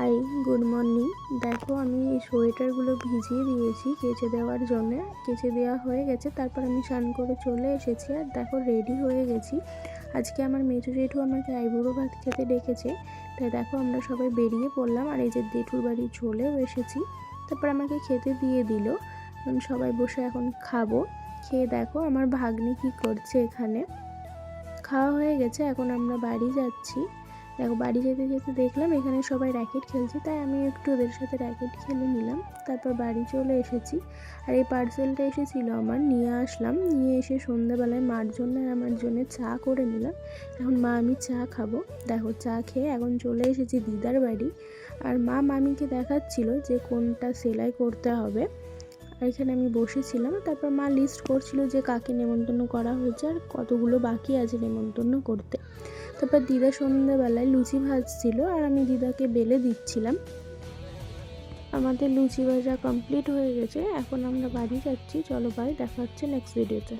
High, good morning. দেখো আমি এই সোয়েটারগুলো ভিজিয়ে দিয়েছি কেচে দেওয়ার জন্যে। কেচে দেওয়া হয়ে গেছে, তারপর আমি স্নান করে চলে এসেছি। আর দেখো রেডি হয়ে গেছি। আজকে আমার মেজো জেঠু আমাকে আইবুড়ো ভাত খেতে ডেকেছে, তাই দেখো আমরা সবাই বেরিয়ে পড়লাম। আর এই যে জেঠুর বাড়ি চলেও এসেছি। তারপর আমাকে খেতে দিয়ে দিল। সবাই বসে এখন খাবো। খেয়ে দেখো আমার ভাগ্নি কী করছে এখানে। খাওয়া হয়ে গেছে, এখন আমরা বাড়ি যাচ্ছি। দেখো বাড়ি যেতে যেতে দেখলাম এখানে সবাই র্যাকেট খেলছে, তাই আমি একটু ওদের সাথে র্যাকেট খেলে নিলাম। তারপর বাড়ি চলে এসেছি। আর এই পার্সেলটা এসেছিলো আমার, নিয়ে আসলাম। নিয়ে এসে সন্ধ্যাবেলায় মার জন্য আর আমার জন্য চা করে নিলাম। এখন মা আমি চা খাবো। দেখো চা খেয়ে এখন চলে এসেছি দিদার বাড়ি। আর মা মামিকে দেখাচ্ছিল যে কোনটা সেলাই করতে হবে। আর এখানে আমি বসেছিলাম। তারপর মা লিস্ট করছিল যে কাকে নেমন্তন্ন করা হয়েছে আর কতগুলো বাকি আছে নেমন্তন্ন করতে। তারপর দিদা সন্ধ্যাবেলায় লুচি ভাজছিল আর আমি দিদাকে বেলে দিচ্ছিলাম। আমাদের লুচি ভাজা কমপ্লিট হয়ে গেছে, এখন আমরা বাড়ি যাচ্ছি। চলো বাই, দেখা হচ্ছে নেক্সট ভিডিওতে।